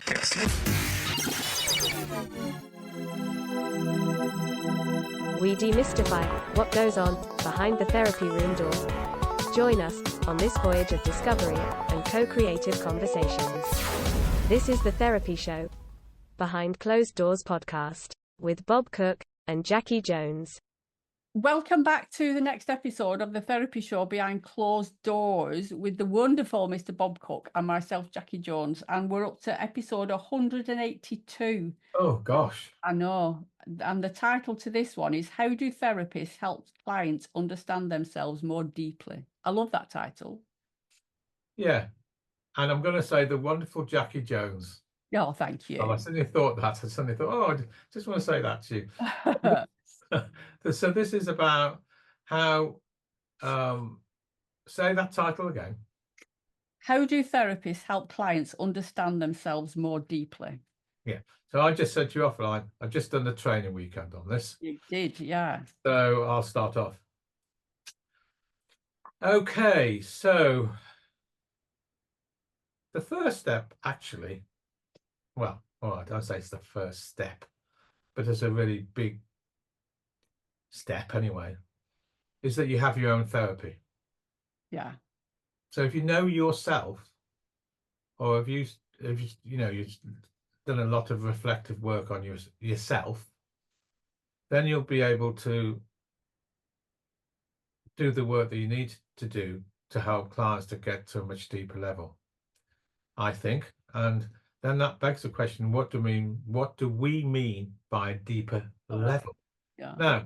We demystify what goes on behind the therapy room door. Join us on this voyage of discovery and co-creative conversations. This is The Therapy Show, Behind Closed Doors podcast, with Bob Cooke and Jacci Jones. Welcome back to the next episode of The Therapy Show Behind Closed Doors with the wonderful Mr. Bob Cooke and myself, Jacci Jones. And we're up to episode 182. Oh, gosh. I know. And the title to this one is How Do Therapists Help Clients Understand Themselves More Deeply? I love that title. Yeah. And I'm going to say the wonderful Jacci Jones. Oh, thank you. Oh, I suddenly thought that. I suddenly thought, oh, I just want to say that to you. So this is about how, say that title again. How do therapists help clients understand themselves more deeply? Yeah. So I just said to you offline, I've just done the training weekend on this. You did, yeah. So I'll start off. Okay. So the first step, actually, well, all right, I'll say it's the first step, but it's a really big step anyway, is that you have your own therapy. Yeah. So if you know yourself, or if you've done a lot of reflective work on yourself, then you'll be able to do the work that you need to do to help clients to get to a much deeper level, I think. And then that begs the question, what do we mean by a deeper level? Yeah. Now,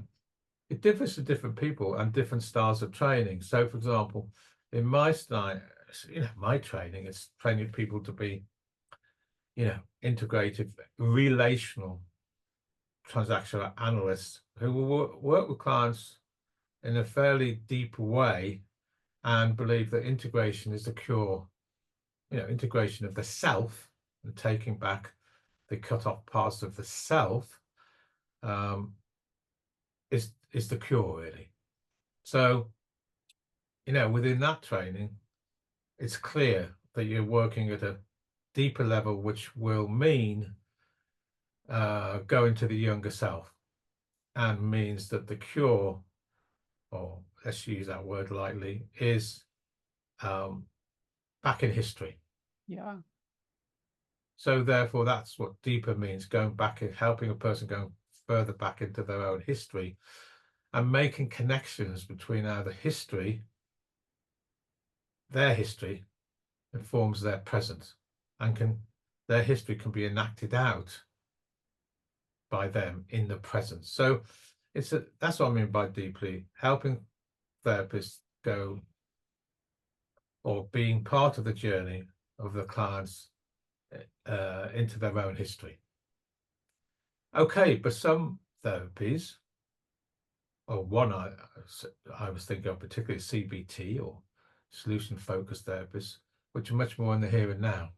it differs for different people and different styles of training. So, for example, in my style, my training is training people to be, integrative, relational, transactional analysts who will work with clients in a fairly deep way and believe that integration is the cure. Integration of the self and taking back the cut off parts of the self is the cure, really. So, within that training, it's clear that you're working at a deeper level, which will mean going to the younger self, and means that the cure, or let's use that word lightly, is back in history. Yeah. So therefore, that's what deeper means, going back and helping a person go further back into their own history and making connections between how their history informs their present, and their history can be enacted out by them in the present. So that's what I mean by deeply, helping therapists go, or being part of the journey of the clients into their own history. Okay, but some therapies, or one I was thinking of particularly CBT, or solution-focused therapists, which are much more in the here and now.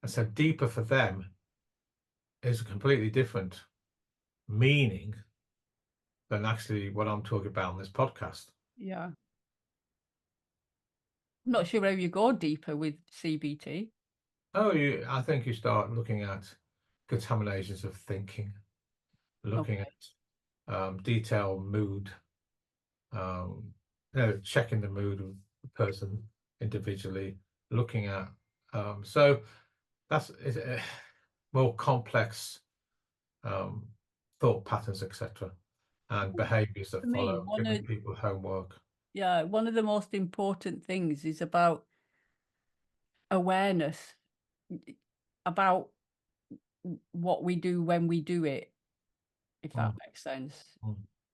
And so deeper for them is a completely different meaning than actually what I'm talking about on this podcast. Yeah. I'm not sure how you go deeper with CBT. I think you start looking at contaminations of thinking, looking at detailed mood, checking the mood of the person individually, looking at so that's more complex thought patterns, etc., and behaviors that follow, giving people homework. Yeah, one of the most important things is about awareness, about what we do when we do it, if that makes sense.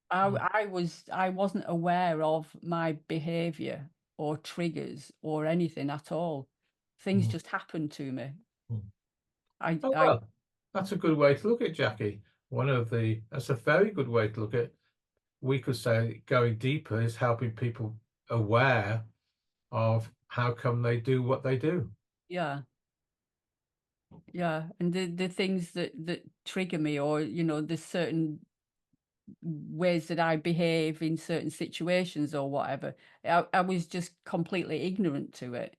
I wasn't aware of my behavior or triggers or anything at all. Things just happened to me. That's a good way to look at, Jacci. That's a very good way to look at. We could say going deeper is helping people aware of how come they do what they do. Yeah. And the things that trigger me, or the certain ways that I behave in certain situations or whatever, I was just completely ignorant to it.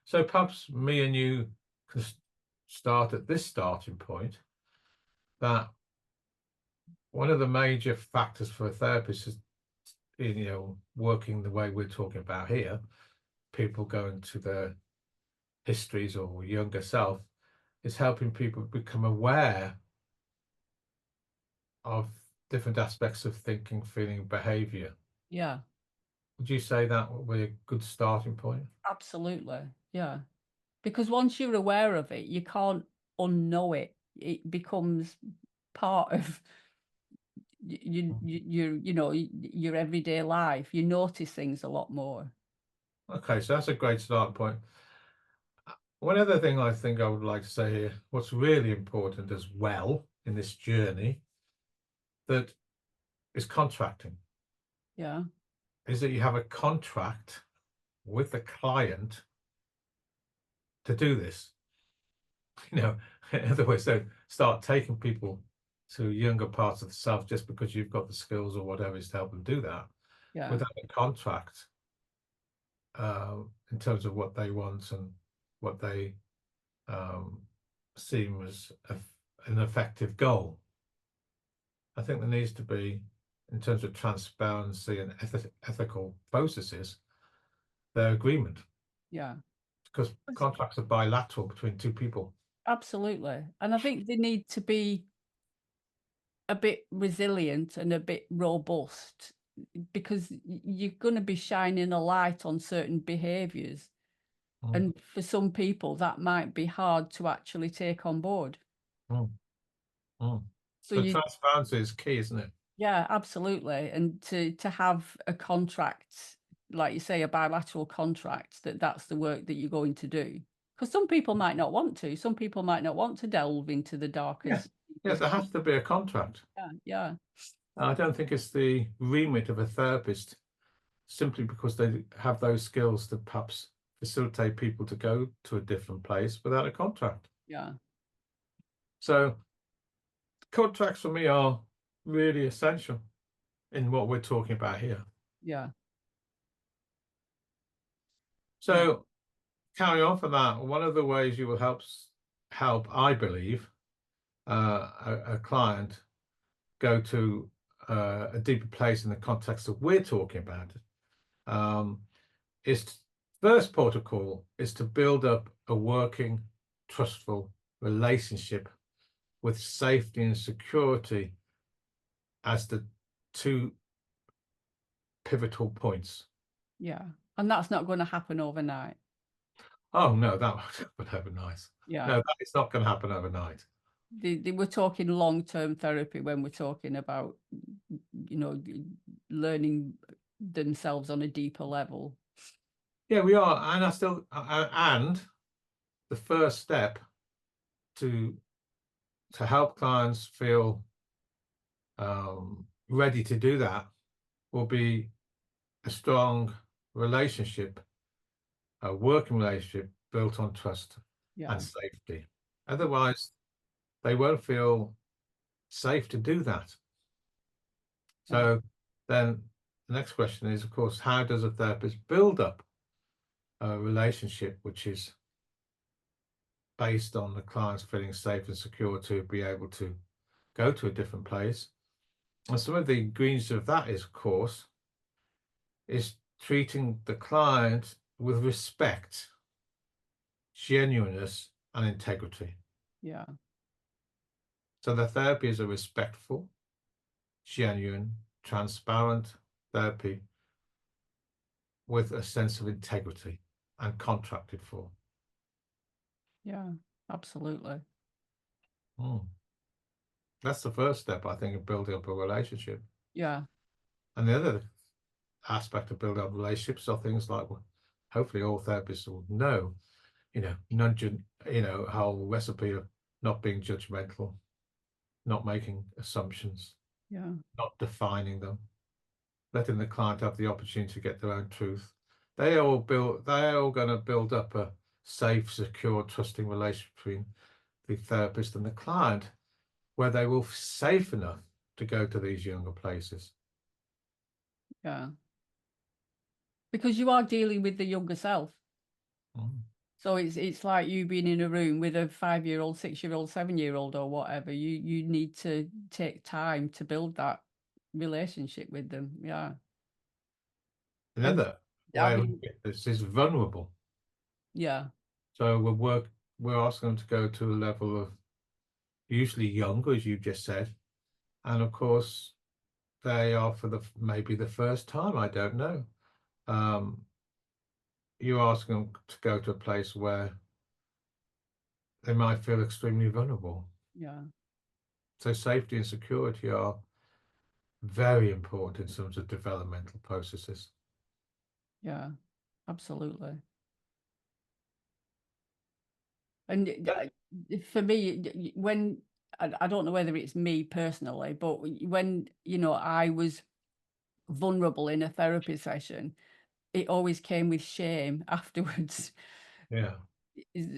So perhaps me and you can start at this starting point, that one of the major factors for a therapist is, working the way we're talking about here, people going to their histories or younger self, is helping people become aware of different aspects of thinking, feeling, behavior. Yeah, Would you say that would be a good starting point? absolutely. Yeah. Because once you're aware of it, you can't unknow it. It becomes part of your everyday life. You notice things a lot more. Okay, so that's a great start point. One other thing I think I would like to say here, what's really important as well in this journey, that is contracting, Yeah. is that you have a contract with the client to do this. In other words, don't start taking people to younger parts of the self just because you've got the skills or whatever is to help them do that, Yeah. without a contract in terms of what they want and what they seem as an effective goal. I think there needs to be, in terms of transparency and ethical processes, their agreement, Yeah. because contracts are bilateral between two people. Absolutely. And I think they need to be a bit resilient and a bit robust, because you're going to be shining a light on certain behaviors. Mm. And for some people, that might be hard to actually take on board. Mm. Mm. So So transparency is key, isn't it? yeah, absolutely. And to have a contract, like you say, a bilateral contract, that's the work that you're going to do. Because some people might not want to. Some people might not want to delve into the darkest. Yes, there has to be a contract. Yeah, yeah, I don't think it's the remit of a therapist simply because they have those skills to perhaps facilitate people to go to a different place without a contract. yeah, So contracts for me are really essential in what we're talking about here. yeah. So carry on from that. One of the ways you will help, I believe, a client go to a deeper place in the context that we're talking about, is first protocol is to build up a working, trustful relationship with safety and security as the two pivotal points. Yeah. And that's not going to happen overnight. Oh no, that would happen nice. Yeah. No, that is not going to happen overnight. They were talking long-term therapy when we're talking about, learning themselves on a deeper level. Yeah, we are, and I still, and the first step to help clients feel ready to do that will be a strong relationship, a working relationship built on trust and safety. Otherwise, they won't feel safe to do that. So then the next question is, of course, how does a therapist build up a relationship which is based on the clients feeling safe and secure to be able to go to a different place? And some of the ingredients of that is, of course, is treating the client with respect, genuineness, and integrity. Yeah. So the therapy is a respectful, genuine, transparent therapy with a sense of integrity and contracted for. Yeah, absolutely. That's the first step, I think, of building up a relationship. Yeah. And the other aspect of building up relationships are things like, hopefully all therapists will know, whole recipe of not being judgmental, not making assumptions, not defining them, letting the client have the opportunity to get their own truth. They are all going to build up a safe, secure, trusting relationship between the therapist and the client, where they will feel safe enough to go to these younger places. Yeah. Because you are dealing with the younger self. So it's like you being in a room with a 5-year-old, 6-year-old, 7-year-old or whatever. You need to take time to build that relationship with them. Yeah. And Another I way of mean, looking at this is vulnerable. yeah, So we're asking them to go to a level of usually younger, as you just said, and of course they are for maybe the first time. I don't know. You ask them to go to a place where they might feel extremely vulnerable. yeah, So safety and security are very important in terms of developmental processes. yeah, absolutely. And for me, when I don't know whether it's me personally, but when, I was vulnerable in a therapy session, it always came with shame afterwards. Yeah.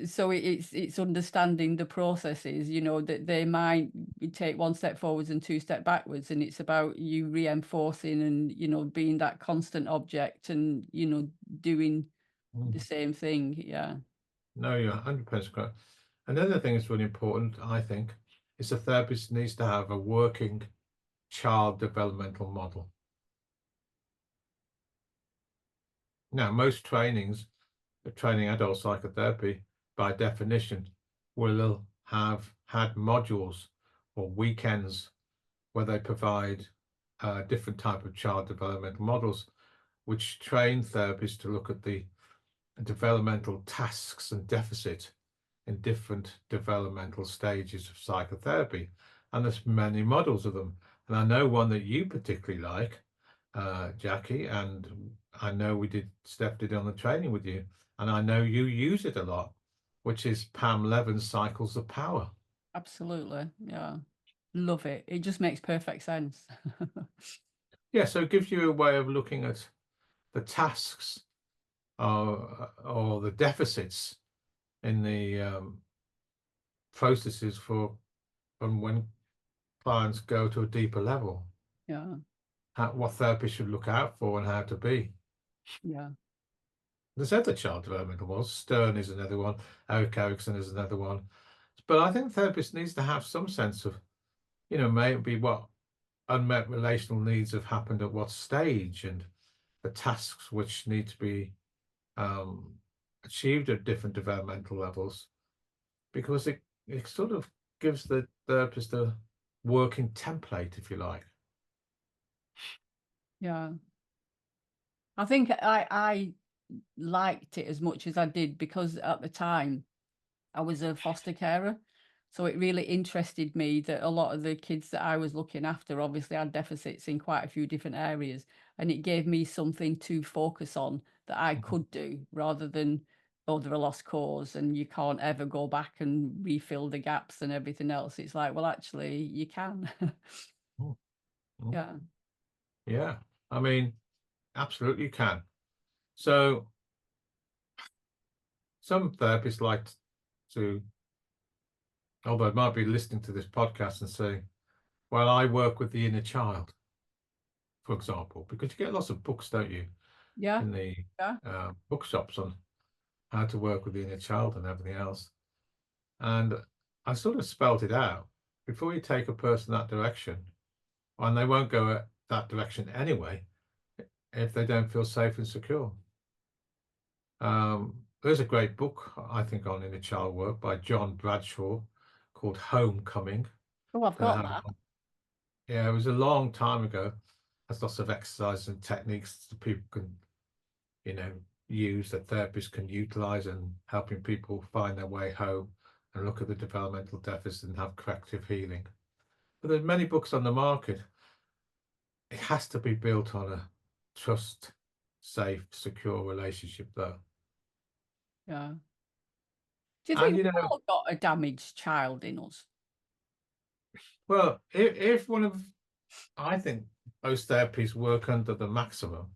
So it's understanding the processes, that they might take one step forwards and two step backwards, and it's about you reinforcing and being that constant object and doing the same thing. Yeah. No, you're 100% correct. Another thing that's really important, I think, is the therapist needs to have a working child developmental model. Now, most trainings, training adult psychotherapy, by definition, will have had modules or weekends where they provide different type of child developmental models, which train therapists to look at the developmental tasks and deficit in different developmental stages of psychotherapy. And there's many models of them. And I know one that you particularly like, Jackie, and I know Steph did on the training with you, and I know you use it a lot, which is Pam Levin's Cycles of Power. Absolutely. Yeah. Love it. It just makes perfect sense. Yeah, so it gives you a way of looking at the tasks or the deficits in the processes from when clients go to a deeper level. Yeah. What therapists should look out for and how to be. Yeah. There's other child developmental models. Stern is another one. Eric Erickson is another one. But I think the therapist needs to have some sense of, maybe what unmet relational needs have happened at what stage and the tasks which need to be achieved at different developmental levels, because it sort of gives the therapist a working template, if you like. Yeah. I think I liked it as much as I did because at the time I was a foster carer. So it really interested me that a lot of the kids that I was looking after obviously had deficits in quite a few different areas. And it gave me something to focus on that I could do rather than, oh, they're a lost cause and you can't ever go back and refill the gaps and everything else. It's like, well, actually, you can. Yeah. Yeah. I mean, absolutely you can. So some therapists like to, although they might be listening to this podcast and saying, well, I work with the inner child, for example, because you get lots of books, don't you, Yeah. in the Yeah. bookshops on how to work with the inner child and everything else. And I sort of spelt it out. Before you take a person that direction, and they won't go that direction anyway, if they don't feel safe and secure. There's a great book, I think, on inner child work by John Bradshaw called Homecoming. Oh, I've got that. Yeah, it was a long time ago. There's lots of exercises and techniques that people can, use, that therapists can utilize in helping people find their way home and look at the developmental deficit and have corrective healing. But there's many books on the market. It has to be built on a trust, safe, secure relationship, though. Yeah. Do you And think we've all got a damaged child in us? well, if I think most therapies work under the maximum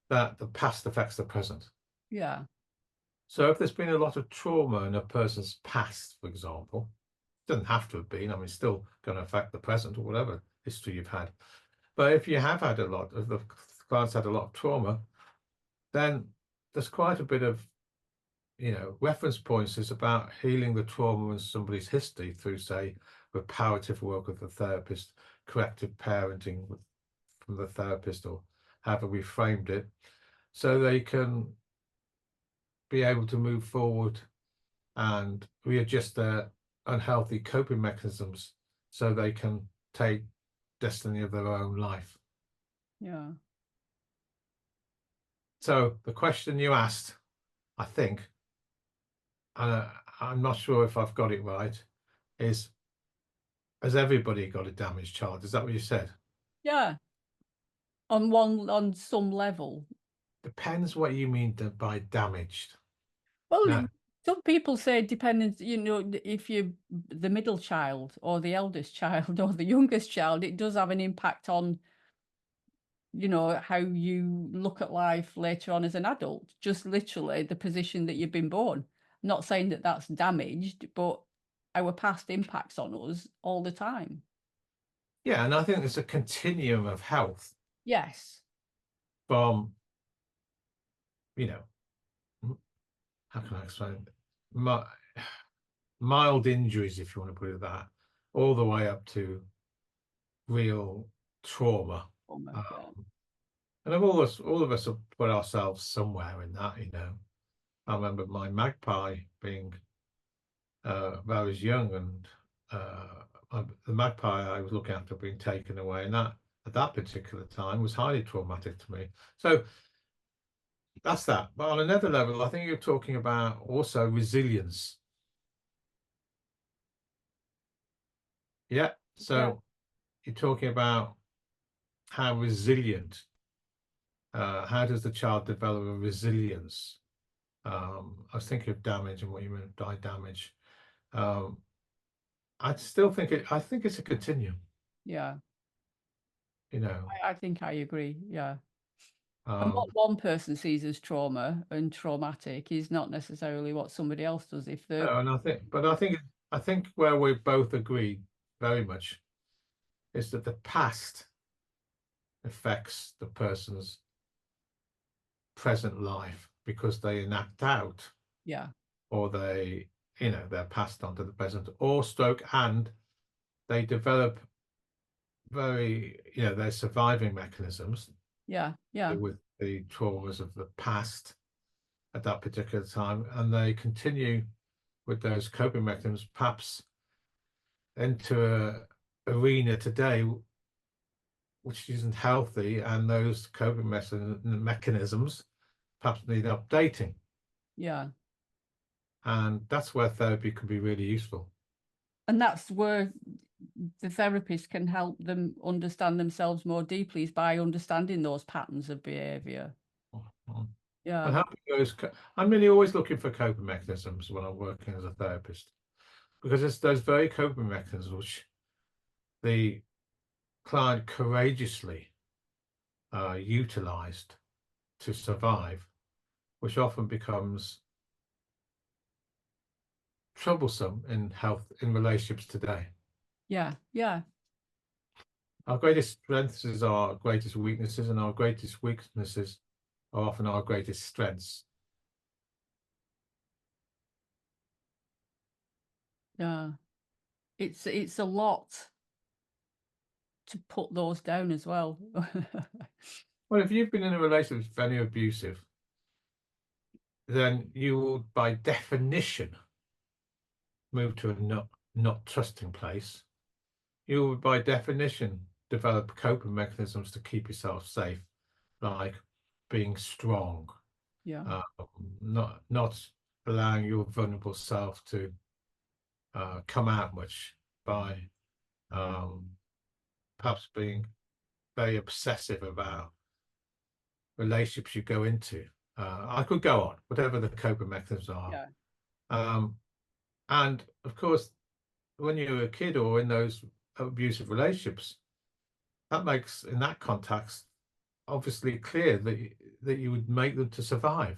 that the past affects the present. Yeah. So if there's been a lot of trauma in a person's past, for example, it doesn't have to have been, I mean, it's still going to affect the present or whatever history you've had. But if you have had a lot of the clients had a lot of trauma, then there's quite a bit of, reference points is about healing the trauma in somebody's history through, say, reparative work with the therapist, corrective parenting from the therapist, or however we framed it, so they can be able to move forward and readjust their unhealthy coping mechanisms so they can take destiny of their own life. Yeah. So the question you asked, I think, and I'm not sure if I've got it right, is, has everybody got a damaged child? Is that what you said? Yeah. On some level. Depends what you mean by damaged. Well, Now, some people say depending, if you're the middle child or the eldest child or the youngest child, it does have an impact on, how you look at life later on as an adult, just literally the position that you've been born. I'm not saying that that's damaged, but our past impacts on us all the time. yeah, and I think there's a continuum of health Yes. from, how can I explain it? Mild injuries, if you want to put it that, all the way up to real trauma. Yeah. And all of us have put ourselves somewhere in that, I remember my magpie being, when I was young, and the magpie I was looking after being taken away, and that at that particular time was highly traumatic to me. So that's that. But on another level, I think you're talking about also resilience. Yeah. So you're talking about how resilient, how does the child develop a resilience? I was thinking of damage and what you meant by damage. I think it's a continuum. Yeah. You know, I think I agree. Yeah. And um, what one person sees as trauma and traumatic is not necessarily what somebody else does. If they're no, and I think where we both agree very much is that the past affects the person's present life because they enact out, yeah, or they're passed on to the present, or stroke, and they develop their surviving mechanisms yeah, with the traumas of the past at that particular time, and they continue with those coping mechanisms, perhaps into a arena today which isn't healthy, and those coping mechanisms perhaps need updating. yeah. And that's where therapy can be really useful. And that's where the therapist can help them understand themselves more deeply, is by understanding those patterns of behavior. And Yeah, helping those, I'm really always looking for coping mechanisms when I'm working as a therapist, because it's those very coping mechanisms which the client courageously utilized to survive, which often becomes troublesome in relationships today. yeah, yeah, Our greatest strengths is our greatest weaknesses, and our greatest weaknesses are often our greatest strengths. yeah. It's a lot to put those down as well. Well, if you've been in a relationship that's very abusive, then you will, by definition, move to a not trusting place. You will, by definition, develop coping mechanisms to keep yourself safe, like being strong, Yeah, not allowing your vulnerable self to come out much, by perhaps being very obsessive about relationships you go into. I could go on, whatever the coping mechanisms are. yeah, And of course, when you're a kid or in those abusive relationships, that makes, in that context, obviously clear that you would make them to survive.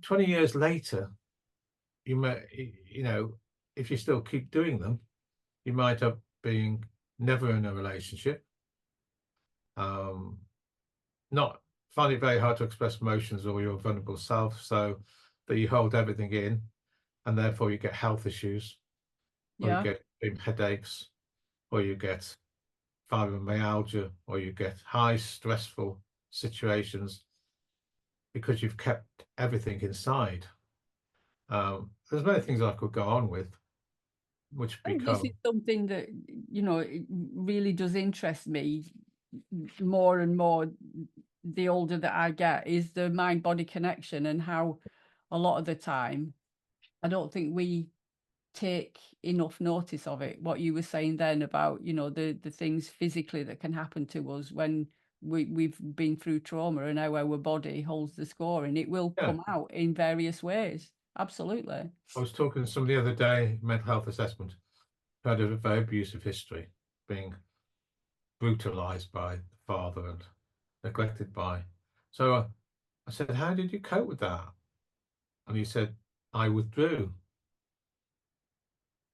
20 years later, you may, if you still keep doing them, you might have been never in a relationship, not find it very hard to express emotions or your vulnerable self, so that you hold everything in, and therefore you get health issues, or you Yeah. get headaches, or you get fibromyalgia, or you get high stressful situations because you've kept everything inside. There's many things I could go on with, which I think this become is something that, you know, it really does interest me more and more the older that I get, is the mind-body connection, and how a lot of the time I don't think we take enough notice of it. What you were saying then about, you know, the things physically that can happen to us when we've been through trauma, and how our body holds the score, and it will yeah. come out in various ways. Absolutely. I was talking to somebody the other day, mental health assessment, who had a very abusive history, being brutalized by the father and neglected by. So I said, how did you cope with that? And he said, I withdrew.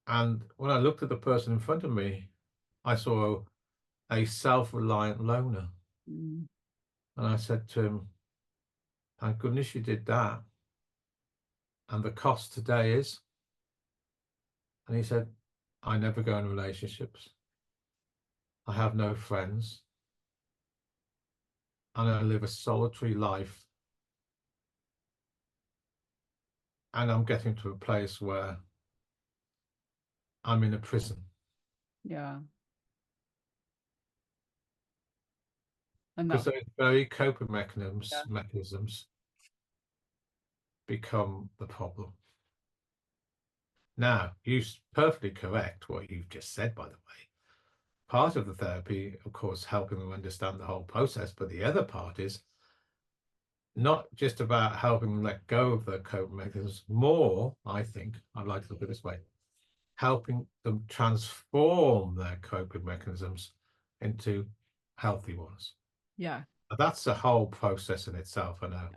And when I looked at the person in front of me, I saw a self-reliant loner. Mm. And I said to him, thank goodness you did that. And the cost today is? And he said, I never go in relationships. I have no friends. And I live a solitary life. And I'm getting to a place where I'm in a prison. Yeah. And Because that's, those very coping yeah. mechanisms become the problem. Now, you're perfectly correct what you've just said, by the way. Part of the therapy, of course, helping them understand the whole process, but the other part is not just about helping them let go of their coping mechanisms. More, I think, I'd like to look at it this way, helping them transform their coping mechanisms into healthy ones. Yeah. That's a whole process in itself, I know.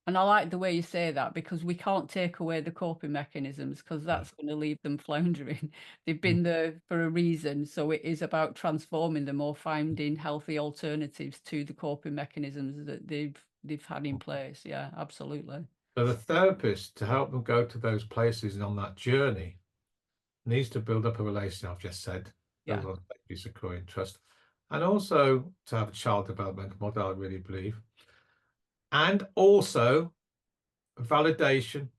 And I like the way you say that, because we can't take away the coping mechanisms, because that's going to leave them floundering. They've been there for a reason. So it is about transforming them, or finding healthy alternatives to the coping mechanisms that they've had in place. Yeah, absolutely. So the therapist, to help them go to those places and on that journey, needs to build up a relationship, I've just said, Yeah. build on safety, security, and trust, and also to have a child developmental model, I really believe, and also validation,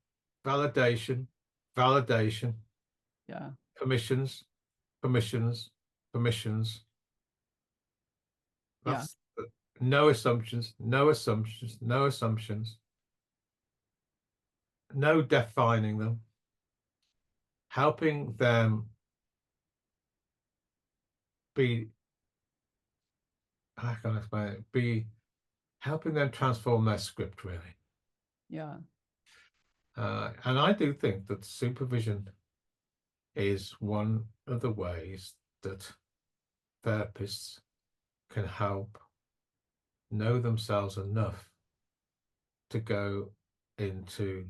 validation, validation, Yeah. permissions, permissions, permissions. Yeah. That's no assumptions, no assumptions, no assumptions, no defining them, helping them be, how can I explain it? Be helping them transform their script, really. Yeah. And I do think that supervision is one of the ways that therapists can help know themselves enough to go into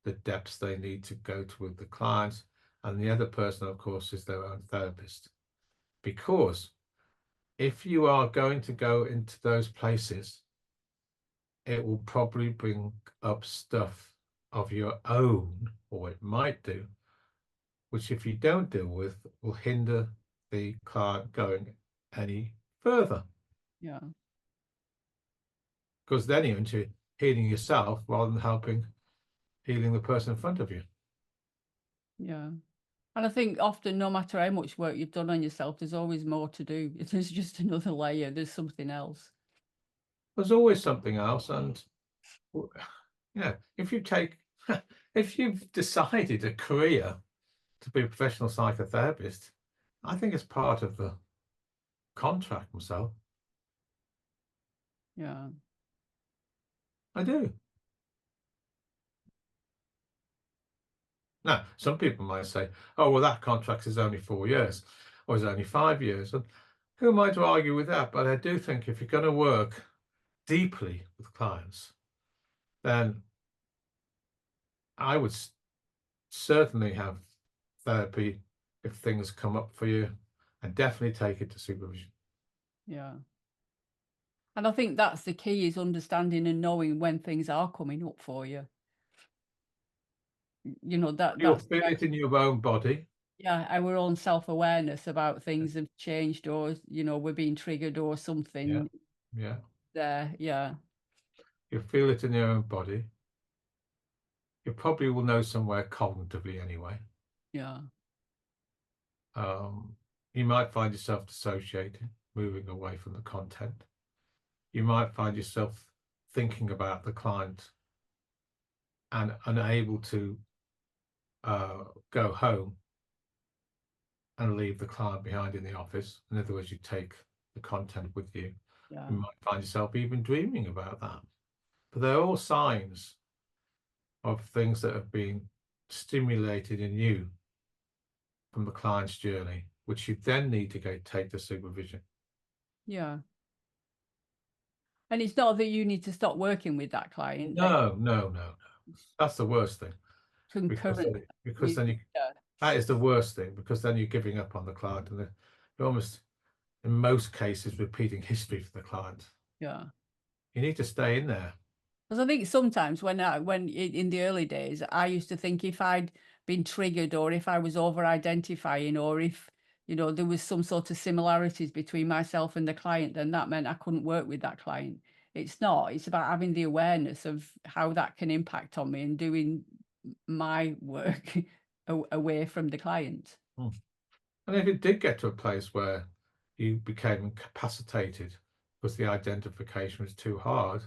the depths they need to go to with the clients. And the other person, of course, is their own therapist. Because if you are going to go into those places, it will probably bring up stuff of your own, or it might do, which if you don't deal with, will hinder the client going any further. Yeah. Because then you're into healing yourself rather than helping healing the person in front of you. Yeah. And I think often, no matter how much work you've done on yourself, there's always more to do. There's just another layer. There's something else. There's always something else. And yeah, if you take, if you've decided a career to be a professional psychotherapist, I think it's part of the contract myself. Yeah. I do. Now, some people might say, oh, well, that contract is only 4 years or is only 5 years. And who am I to argue with that? But I do think if you're going to work deeply with clients, then I would certainly have therapy if things come up for you, and definitely take it to supervision. Yeah. And I think that's the key, is understanding and knowing when things are coming up for you. You know, You'll that's feel it in your own body. yeah, our own self-awareness about things have changed, or you know, we're being triggered or something Yeah. there. Yeah. You'll feel it in your own body. You probably will know somewhere cognitively anyway. Yeah. You might find yourself dissociating, moving away from the content. You might find yourself thinking about the client and unable to go home and leave the client behind in the office. In other words, you take the content with you. Yeah. You might find yourself even dreaming about that. But they're all signs of things that have been stimulated in you from the client's journey, which you then need to go take to supervision. Yeah. And it's not that you need to stop working with that client. No. That's the worst thing. Concurrent. Because then that is the worst thing, because then you're giving up on the client, and you're almost, in most cases, repeating history for the client. Yeah. You need to stay in there. Because I think sometimes when in the early days, I used to think if I'd been triggered, or if I was over identifying, or if, you know, there was some sort of similarities between myself and the client, then that meant I couldn't work with that client. It's not. It's about having the awareness of how that can impact on me and doing my work away from the client. And if it did get to a place where you became incapacitated because the identification was too hard,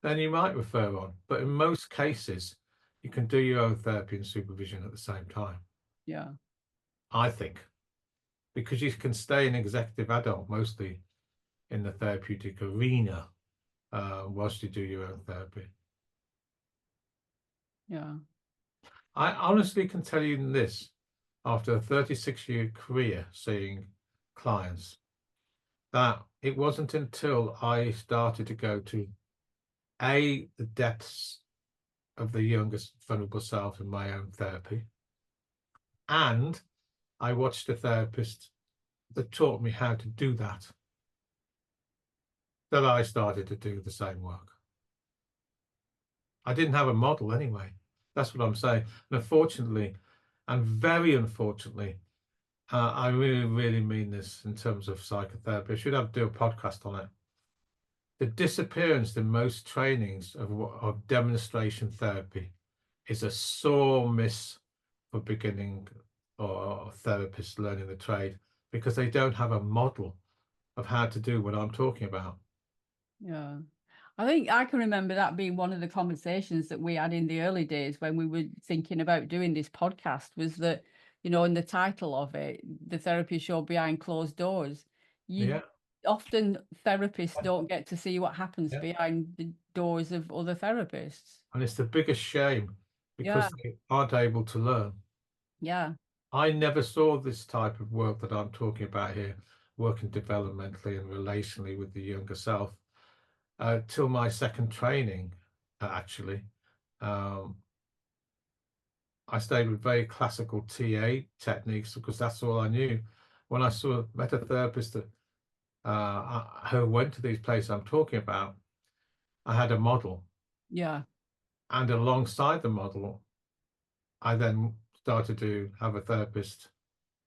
then you might refer on. But in most cases, you can do your own therapy and supervision at the same time. Yeah. I think, because you can stay an executive adult mostly in the therapeutic arena whilst you do your own therapy. Yeah. I honestly can tell you this, after a 36-year career seeing clients, that it wasn't until I started to go to the depths of the youngest vulnerable self in my own therapy, and I watched a therapist that taught me how to do that I started to do the same work. I didn't have a model anyway. That's what I'm saying. And unfortunately, and very unfortunately, I really mean this in terms of psychotherapy. I should have to do a podcast on it. The disappearance in most trainings of demonstration therapy is a sore miss for beginning or therapists learning the trade, because they don't have a model of how to do what I'm talking about. Yeah. I think I can remember that being one of the conversations that we had in the early days when we were thinking about doing this podcast, was that, you know, in the title of it, the therapy show behind closed doors. Often therapists don't get to see what happens behind the doors of other therapists. And it's the biggest shame, because they aren't able to learn. Yeah. I never saw this type of work that I'm talking about here, working developmentally and relationally with the younger self, till my second training, actually. I stayed with very classical TA techniques because that's all I knew. When I met a therapist that who went to these places I'm talking about, I had a model. Yeah. And alongside the model, I then started to have a therapist,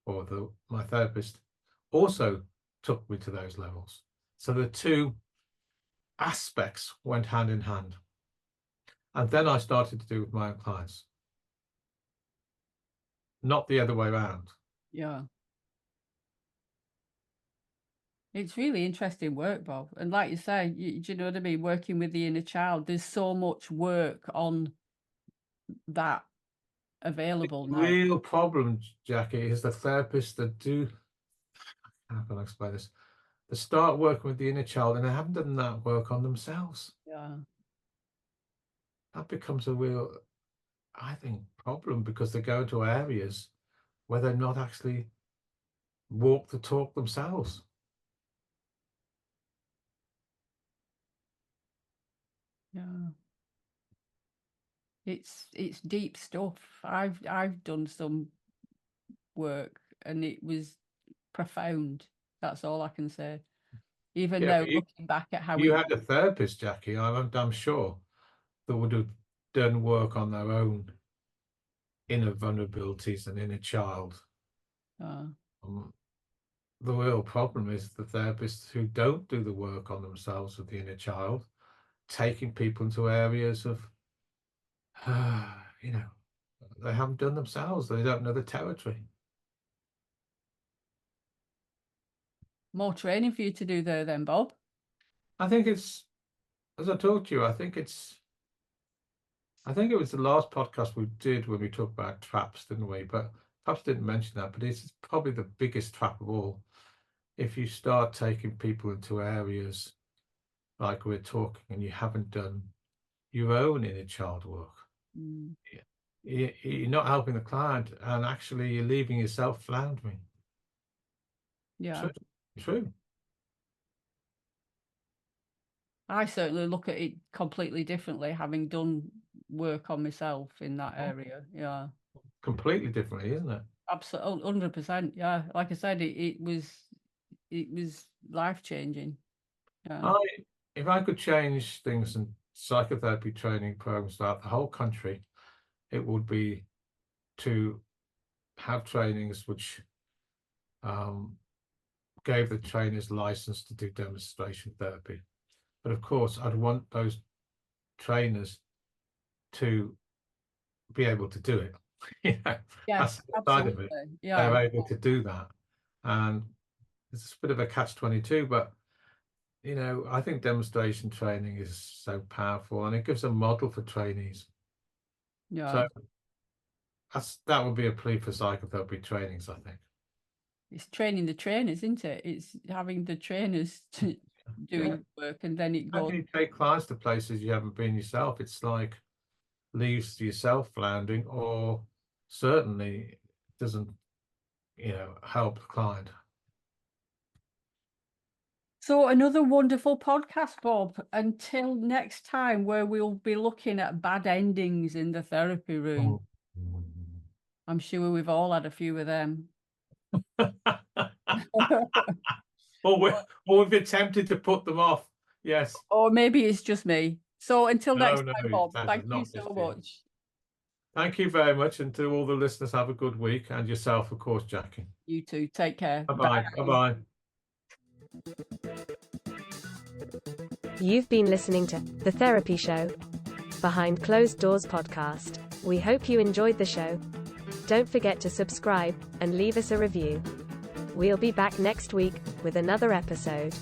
or my therapist also took me to those levels. So the two aspects went hand in hand. And then I started to do with my own clients, not the other way around. Yeah. It's really interesting work, Bob. And like you say, do you know what I mean? Working with the inner child, there's so much work on that available now. The real problem, Jackie, is the therapists that do, how can I explain this? They start working with the inner child and they haven't done that work on themselves. Yeah. That becomes a real, I think, problem, because they go into areas where they're not actually walk the talk themselves. Yeah. It's deep stuff. I've done some work and it was profound. That's all I can say. even Yeah, though but looking back at how you we, had a therapist, Jackie, I'm sure, that would have done work on their own inner vulnerabilities and inner child. uh, The real problem is the therapists who don't do the work on themselves with the inner child, taking people into areas of, you know, they haven't done themselves. They don't know the territory. more training for you to do there then, Bob. I think it's, as I told you, I think it was the last podcast we did when we talked about traps, didn't we? But perhaps didn't mention that, but it's probably the biggest trap of all. If you start taking people into areas like we're talking and you haven't done your own inner child work, you're not helping the client, and actually you're leaving yourself floundering. Yeah. True. I certainly look at it completely differently, having done work on myself in that area. Yeah. Completely differently, isn't it? Absolutely, 100%. Yeah. Like I said, it was life-changing. Yeah. If I could change things in psychotherapy training programs throughout the whole country, it would be to have trainings which gave the trainers license to do demonstration therapy. But of course, I'd want those trainers to be able to do it. You know, Yes, that's the side of absolutely. it. Yeah. They're able to do that. And it's a bit of a catch-22, but you know, I think demonstration training is so powerful, and it gives a model for trainees. Yeah. So that would be a plea for psychotherapy trainings, I think. It's training the trainers, isn't it? It's having the trainers to doing work, and then it How goes. can you take clients to places you haven't been yourself? It's like leaves yourself floundering, or certainly doesn't, help the client. So another wonderful podcast, Bob. Until next time, where we'll be looking at bad endings in the therapy room. I'm sure we've all had a few of them. Or we've attempted to put them off. Yes. Or maybe it's just me. So until No, next no, time, Bob, that is thank you not so just you. much. Thank you very much, and to all the listeners, have a good week, and yourself, of course, Jackie. You too. Take care. Bye-bye. Bye-bye. You've been listening to The Therapy Show, Behind Closed Doors podcast. We hope you enjoyed the show. Don't forget to subscribe and leave us a review. We'll be back next week with another episode.